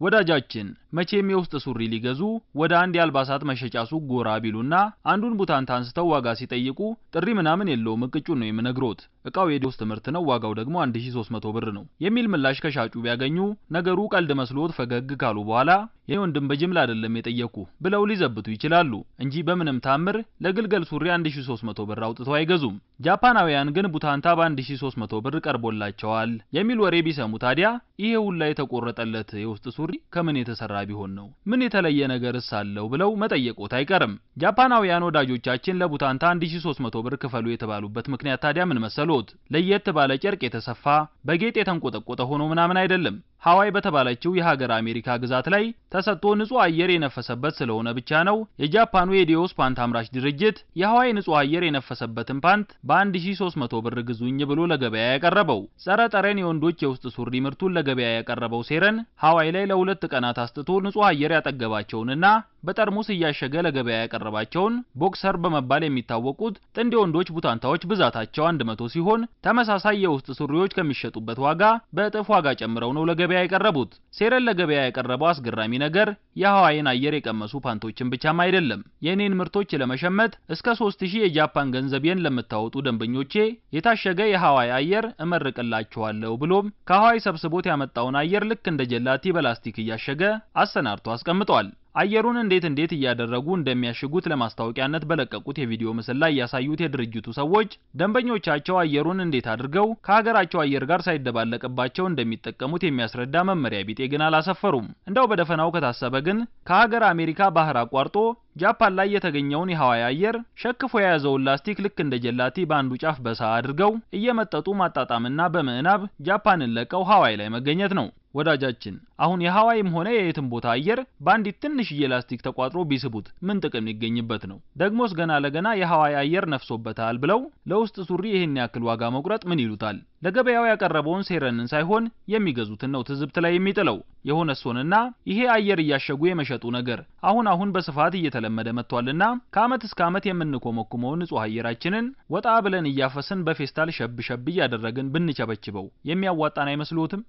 ወዳጃችን መቼም የውስጥ ሱሪ ሊገዙ ወደ አንድ የአልባሳት መሸጫ ሱቅ ጎራ ቢሉና አንዱን ቡታንታ አንስተው ዋጋ ሲጠይቁ ጥሪ ምናምን የለውም እቅጩን ነው የምነግሮት እቃው የውስጥ ምርት ነው ዋጋው ደግሞ 1300 ብር ነው የሚል ምላሽ ከሻጩ ቢያገኙ ነገሩ ቀልድ መስሎት ፈገግ ካሉ በኋላ የወንድም በጅምላ አይደለም የጠየቁ ብለው ሊዘብቱ ይችላሉ እንጂ በምንም ታምር ለግልገል ሱሪ 1300 ብር አውጥተው አይገዙም። ጃፓናውያን ግን ቡታንታ በ1300 ብር ቀርቦላቸዋል የሚል ወሬ ቢሰሙ ታዲያ ይሄ ሁላ የተቆረጠለት የውስጥ ሱሪ ከምን የተሰራ ቢሆን ነው ምን የተለየ ነገርስ አለው ብለው መጠየቆት አይቀርም። ጃፓናውያን ወዳጆቻችን ለቡታንታ 1300 ብር ክፈሉ የተባሉበት ምክንያት ታዲያ ምን መሰሎት? ለየት ባለ ጨርቅ የተሰፋ በጌጥ የተንቆጠቆጠ ሆኖ ምናምን አይደለም። ሃዋይ በተባለችው የሀገር አሜሪካ ግዛት ላይ ተሰጥቶ ንጹህ አየር የነፈሰበት ስለሆነ ብቻ ነው የጃፓኑ የዲዮስ ፓንት አምራች ድርጅት የሃዋይ ንጹህ አየር የነፈሰበትን ፓንት በ1300 ብር ግዙኝ ብሎ ለገበያ ያቀረበው። ጸረ ጠረን የወንዶች የውስጥ ሱሪ ምርቱን ለገበያ ያቀረበው ሴረን ሃዋይ ላይ ለሁለት ቀናት አስጥቶ ንጹህ አየር ያጠገባቸውንና በጠርሙስ እያሸገ ለገበያ ያቀረባቸውን ቦክሰር በመባል የሚታወቁት ጥንድ የወንዶች ቡታንታዎች ብዛታቸው 100 ሲሆን ተመሳሳይ የውስጥ ሱሪዎች ከሚሸጡበት ዋጋ በእጥፍ ዋጋ ጨምረው ነው ለገበያ ያቀረቡት። ሴረን ለገበያ ያቀረበው አስገራሚ ነገር የሃዋይን አየር የቀመሱ ፓንቶችን ብቻም አይደለም። የኔን ምርቶች ለመሸመት እስከ 3000 የጃፓን ገንዘብ የን ለምታወጡ ደንበኞቼ የታሸገ የሃዋይ አየር እመርቅላችኋለሁ ብሎም ከሃዋይ ሰብስቦት ያመጣውን አየር ልክ እንደ ጀላቲ በላስቲክ እያሸገ አሰናርቶ አስቀምጧል። አየሩን እንዴት እያደረጉ እንደሚያሽጉት ለማስታወቂያነት በለቀቁት የቪዲዮ ምስል ላይ ያሳዩት የድርጅቱ ሰዎች ደንበኞቻቸው አየሩን እንዴት አድርገው ከሀገራቸው አየር ጋር ሳይደባለቅባቸው እንደሚጠቀሙት የሚያስረዳ መመሪያ ቢጤ ግን አላሰፈሩም። እንደው በደፈናው ከታሰበ ግን ከሀገር አሜሪካ ባህር አቋርጦ ጃፓን ላይ የተገኘውን የሃዋይ አየር ሸክፎ የያዘውን ላስቲክ ልክ እንደ ጀላቲ በአንዱ ጫፍ በሳ አድርገው እየመጠጡ ማጣጣምና በምዕናብ ጃፓንን ለቀው ሃዋይ ላይ መገኘት ነው። ወዳጃችን አሁን የሃዋይም ሆነ የየትም ቦታ አየር ባንዲት ትንሽዬ ላስቲክ ተቋጥሮ ቢስቡት ምን ጥቅም ሊገኝበት ነው? ደግሞስ ገና ለገና የሃዋይ አየር ነፍሶበታል ብለው ለውስጥ ሱሪ ይሄን ያክል ዋጋ መቁረጥ ምን ይሉታል? ለገበያው ያቀረበውን ሴረንን ሳይሆን የሚገዙትን ነው ትዝብት ላይ የሚጥለው። የሆነስ ሆነና ይሄ አየር እያሸጉ የመሸጡ ነገር አሁን በስፋት እየተለመደ መጥቷልና ከአመት እስከ አመት የምንኮመኩመው ንጹህ አየራችንን ወጣ ብለን እያፈስን በፌስታል ሸብ እያደረግን ብንቸበችበው የሚያዋጣን አይመስሎትም?